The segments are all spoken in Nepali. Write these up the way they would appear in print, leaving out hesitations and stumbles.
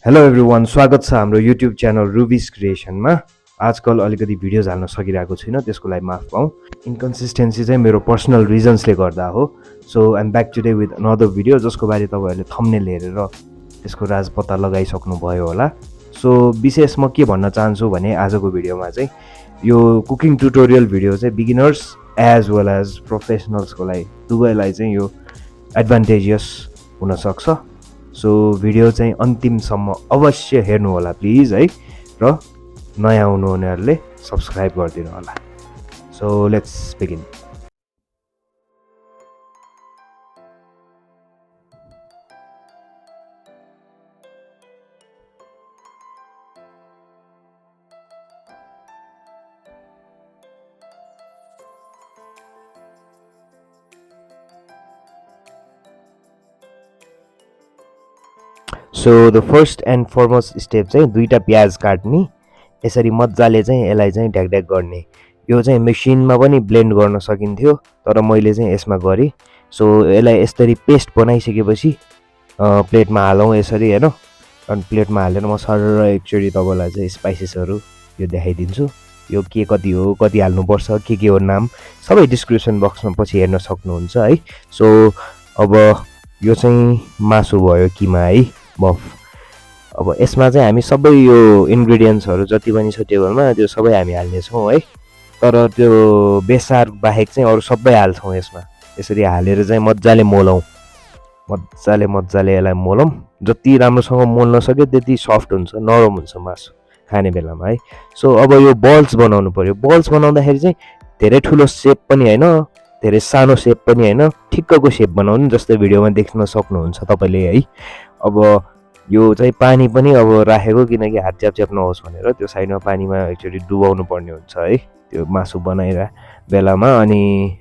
हेलो एभ्रिवान, स्वागत छ हाम्रो युट्युब च्यानल रुविश क्रिएसनमा। आजकल अलिकति भिडियोज हाल्न सकिरहेको छैन, त्यसको लागि माफ पाऊँ। इन्कन्सिस्टेन्सी चाहिँ मेरो पर्सनल रिजन्सले गर्दा हो। So I am back today with another video, जसको बारे तपाईँहरूले थम्बनेल हेरेर त्यसको राज पत्ता लगाइसक्नु भयो होला। सो विशेष म के भन्न चाहन्छु भने आजको भिडियोमा चाहिँ यो कुकिङ ट्युटोरियल भिडियो चाहिँ बिगिनर्स एज वेल एज प्रोफेसनल्सको लागि दुवैलाई चाहिँ यो एडभान्टेजियस हुनसक्छ। सो भिडियो चाहिँ अन्तिमसम्म अवश्य हेर्नु होला प्लिज है, र नयाँ हुनुहुनेहरूले सब्सक्राइब गरिदिनु होला। So let's begin. So the first and foremost step चाहिँ दुईवटा प्याज काट्ने, यसरी मजाले चाहिँ यसलाई चाहिँ ढ्याकढ्याक गर्ने। यो चाहिँ मेसिनमा पनि ब्लेन्ड गर्न सकिन्थ्यो, तर मैले चाहिँ यसमा गरेँ। सो यसलाई यसरी पेस्ट बनाइसकेपछि प्लेटमा हालौँ यसरी होइन। अनि प्लेटमा हालेर म सर एकचोटि तपाईँलाई चाहिँ स्पाइसेसहरू यो देखाइदिन्छु। यो के कति हो, कति हाल्नुपर्छ, के हो नाम, सबै डिस्क्रिप्सन बक्समा पछि हेर्न सक्नुहुन्छ है। सो अब यो चाहिँ मासु भयो किमा है, बफ। अब यसमा चाहिँ हामी सबै यो इन्ग्रिडियन्ट्सहरू जति पनि छ टेबलमा त्यो सबै हामी हाल्नेछौँ है। तर त्यो बेसार बाहेक चाहिँ अरू सबै हाल्छौँ यसमा। यसरी हालेर चाहिँ मजाले मोलौँ, मजाले यसलाई मोलौँ। जति राम्रोसँग मोल्न सक्यो त्यति सफ्ट हुन्छ, नरम हुन्छ मासु खाने बेलामा है। सो अब यो बल्स बनाउनु पऱ्यो। बल्स बनाउँदाखेरि चाहिँ धेरै ठुलो सेप पनि होइन, धेरै सानो सेप पनि होइन, ठिक्कको सेप बनाउनु, जस्तै भिडियोमा देख्न सक्नुहुन्छ तपाईँले है। अब यो चाहिँ पानी पनि अब राखेको, किनकि हात च्याप नहोस् भनेर त्यो साइडमा पानीमा एकचोटि डुबाउनु पर्ने हुन्छ है त्यो मासु बनाएर बेलामा। अनि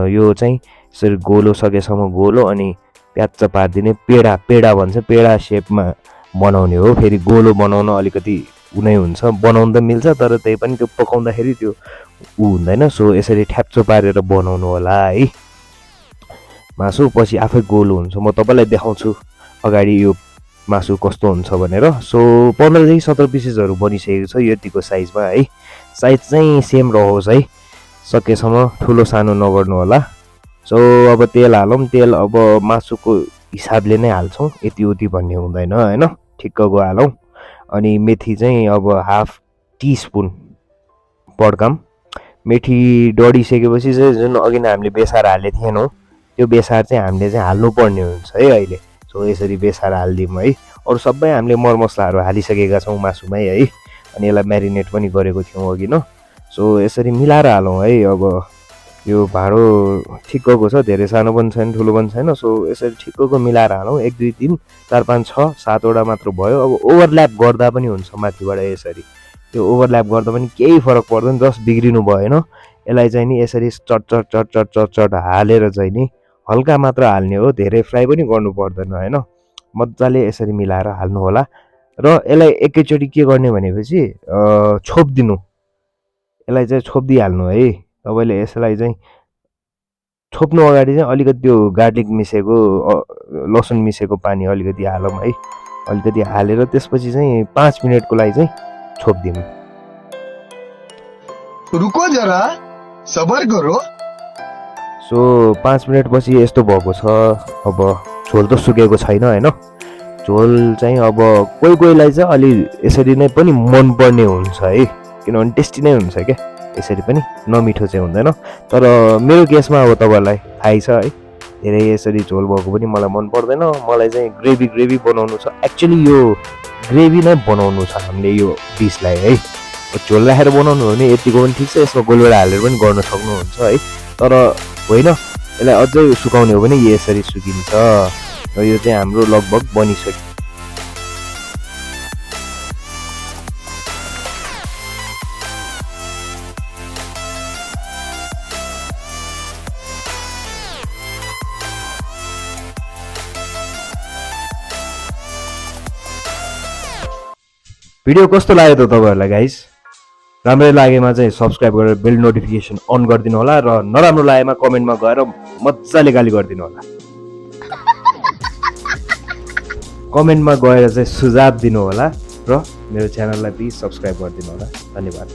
यो चाहिँ यसरी गोलो सकेसम्म गोलो, अनि प्याच्च पारिदिने। पेडा भन्छ, पेडा सेपमा बनाउने हो। फेरि गोलो बनाउन अलिकति उनै हुन्छ, बनाउनु त मिल्छ तर त्यही पनि त्यो पकाउँदाखेरि त्यो हुँदैन। सो यसरी ठ्याप्चो पारेर बनाउनु होला है मासु, पछि आफै गोलो हुन्छ। म तपाईँलाई देखाउँछु अगाडि यो मासु कस्तो हुन्छ भनेर। सो 15 देखि 17 पिसेसहरू बनिसकेको छ यतिको साइजमा है। साइज चाहिँ सेम रहोस् है, सकेसम्म ठुलो सानो नगर्नु होला। सो अब तेल हालौँ। तेल अब मासुको हिसाबले नै हाल्छौँ, यति उति भन्ने हुँदैन होइन, ठिक्कको हालौँ। अनि मेथी चाहिँ अब हाफ टिस्पुन पड्काम। मेथी डढिसकेपछि चाहिँ जुन अघि नै हामीले बेसार हालेको थिएनौँ त्यो बेसार चाहिँ हामीले चाहिँ हाल्नुपर्ने हुन्छ है अहिले। सो यसरी बेसार हालिदिउँ है। अरू सबै हामीले मरमसलाहरू हालिसकेका छौँ मासुमै है। अनि यसलाई म्यारिनेट पनि गरेको थियौँ अघि न। सो यसरी मिलाएर हालौँ है। अब यो भाँडो ठिक्कको छ, धेरै सानो पनि छैन ठुलो पनि छैन। सो यसरी ठिक्कको मिलाएर हालौँ। 1 2 3 4 5 6 7वटा मात्र भयो। अब ओभरल्याप गर्दा पनि हुन्छ माथिबाट यसरी, त्यो ओभरल्याप गर्दा पनि केही फरक पर्दैन, जस्ट बिग्रिनु भएन। यसलाई चाहिँ नि यसरी चट हालेर चाहिँ नि हल्का मात्र हाल्ने हो, धेरै फ्राई पनि गर्नु पर्दैन होइन। मजाले यसरी मिलाएर हाल्नु होला। र यसलाई एकैचोटि के गर्ने भनेपछि छोपिदिनु, यसलाई चाहिँ छोपिदिइहाल्नु है तपाईँले। यसलाई चाहिँ छोप्नु अगाडि चाहिँ अलिकति त्यो गार्लिक मिसेको, लसुन मिसेको पानी अलिकति हालौँ है। अलिकति हालेर त्यसपछि चाहिँ 5 मिनटको लागि चाहिँ छोपिदिनु। रुको जरा, सबर करो। सो 5 मिनटपछि यस्तो भएको छ। अब झोल त सुकेको छैन होइन। झोल चाहिँ अब कोहीलाई चाहिँ अलि यसरी नै पनि मनपर्ने हुन्छ है, किनभने टेस्टी नै हुन्छ क्या, यसरी पनि नमिठो चाहिँ हुँदैन। तर मेरो केसमा अब तपाईँहरूलाई थाहै छ है, धेरै यसरी झोल भएको पनि मलाई मन पर्दैन। मलाई चाहिँ ग्रेभी बनाउनु छ। एक्चुअली यो ग्रेभी नै बनाउनु छ हामीले यो डिसलाई है। झोल राखेर बनाउनु हो भने यतिको पनि ठिक छ, यसमा गोलबेडा हालेर पनि गर्न सक्नुहुन्छ है। तर होइन, यसलाई अझै सुकाउने हो भने यसरी सुकिन्छ। र यो चाहिँ हाम्रो लगभग बनिसक्यो। भिडियो कस्तो लाग्यो त तपाईँहरूलाई गाइस? राम्रै लागेमा चाहिँ सब्सक्राइब गरेर बेल नोटिफिकेसन अन गरिदिनु होला, र नराम्रो लागेमा कमेन्टमा गएर मजाले गाली गरिदिनु होला। कमेन्टमा गएर चाहिँ सुझाव दिनु होला र मेरो च्यानललाई प्लिज सब्स्क्राइब गरिदिनु होला। धन्यवाद।